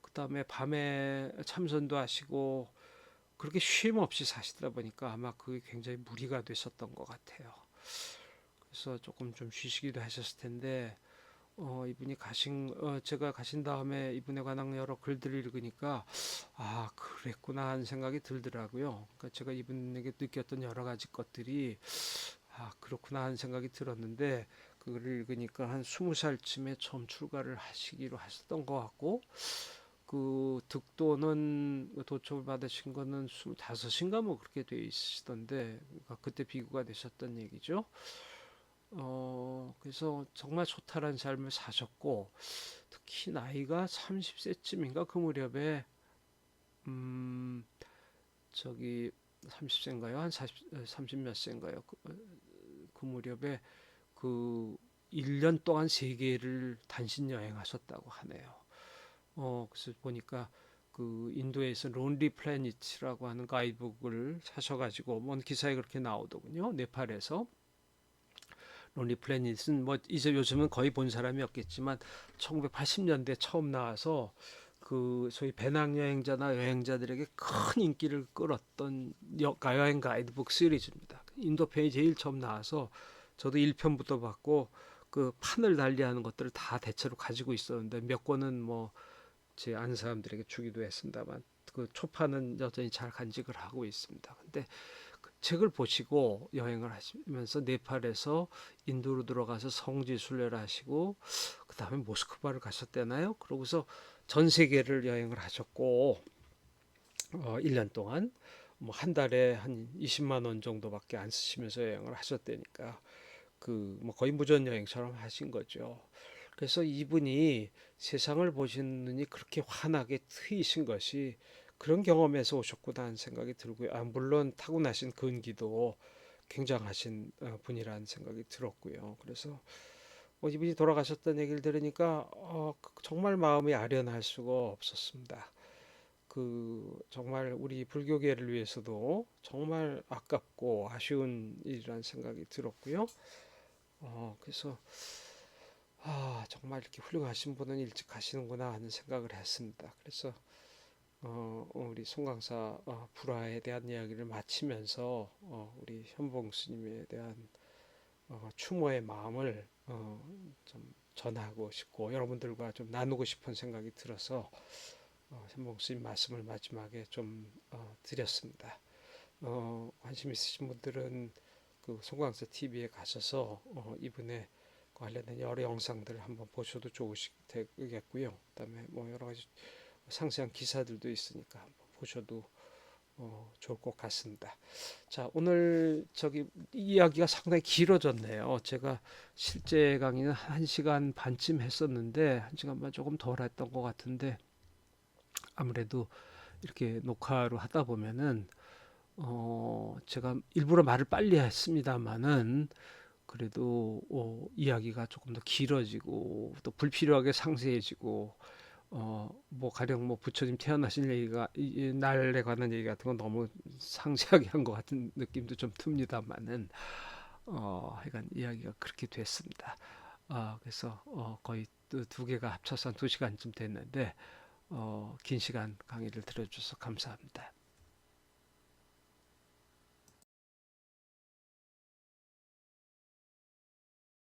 그 다음에 밤에 참선도 하시고 그렇게 쉼 없이 사시다 보니까 아마 그게 굉장히 무리가 되셨던 것 같아요. 그래서 조금 좀 쉬시기도 하셨을 텐데 이분이 제가 가신 다음에 이분에 관한 여러 글들을 읽으니까 아 그랬구나 하는 생각이 들더라고요. 그러니까 제가 이분에게 느꼈던 여러 가지 것들이 아 그렇구나 하는 생각이 들었는데 그걸 읽으니까 한 20살쯤에 처음 출가를 하시기로 하셨던 것 같고 그 득도는 도초를 받으신 거는 25인가 뭐 그렇게 돼 있으시던데 그러니까 그때 비구가 되셨던 얘기죠. 그래서 정말 소탈한 삶을 사셨고 특히 나이가 30세쯤인가 그 무렵에 음 저기 30세인가요? 한 30몇 세인가요? 그 무렵에 그 1년 동안 세계를 단신 여행하셨다고 하네요. 그래서 보니까 그 인도에서 론리 플래닛이라고 하는 가이드북을 사셔가지고 뭔 기사에 그렇게 나오더군요. 네팔에서 론리 플래닛은 뭐 이제 요즘은 거의 본 사람이 없겠지만 1980년대 처음 나와서 그 소위 배낭여행자나 여행자들에게 큰 인기를 끌었던 여행 가이드북 시리즈입니다. 인도 편이 제일 처음 나와서 저도 1편부터 봤고 그 판을 달리하는 것들을 다 대체로 가지고 있었는데 몇 권은 뭐 제 아는 사람들에게 주기도 했습니다만 그 초판은 여전히 잘 간직을 하고 있습니다. 근데 그 책을 보시고 여행을 하시면서 네팔에서 인도로 들어가서 성지 순례를 하시고 그 다음에 모스크바를 가셨대나요? 그러고서 전 세계를 여행을 하셨고 1년 동안 뭐 한 달에 한 20만 원 정도밖에 안 쓰시면서 여행을 하셨다니까 그 뭐 거의 무전 여행처럼 하신 거죠. 그래서 이분이 세상을 보신 눈이 그렇게 환하게 트이신 것이 그런 경험에서 오셨구나 하는 생각이 들고요. 물론 타고나신 근기도 굉장하신 분이라는 생각이 들었고요. 그래서 이분이 돌아가셨던 얘기를 들으니까 정말 마음이 아련할 수가 없었습니다. 그 정말 우리 불교계를 위해서도 정말 아깝고 아쉬운 일이라는 생각이 들었고요. 그래서 정말 이렇게 훌륭하신 분은 일찍 가시는구나 하는 생각을 했습니다. 그래서 우리 송강사 불화에 대한 이야기를 마치면서 우리 현봉 스님에 대한 추모의 마음을 좀 전하고 싶고 여러분들과 좀 나누고 싶은 생각이 들어서 현봉 스님 말씀을 마지막에 좀 드렸습니다. 관심 있으신 분들은 그 송광사 TV에 가셔서 이분의 관련된 여러 영상들을 한번 보셔도 좋으시겠고요. 그다음에 뭐 여러 가지 상세한 기사들도 있으니까 한번 보셔도 좋을 것 같습니다. 자, 오늘 저기 이야기가 상당히 길어졌네요. 제가 실제 강의는 1시간 반쯤 했었는데 1시간 반 조금 덜 했던 것 같은데 아무래도 이렇게 녹화로 하다 보면은 제가 일부러 말을 빨리 했습니다만은 그래도 이야기가 조금 더 길어지고 또 불필요하게 상세해지고 뭐 가령 뭐 부처님 태어나신 얘기가 이 날에 관한 얘기 같은 건 너무 상세하게 한 것 같은 느낌도 좀 듭니다만은 하여간 이야기가 그렇게 됐습니다. 그래서 거의 두 개가 합쳐서 한 2시간쯤 됐는데 긴 시간 강의를 들어주셔서 감사합니다.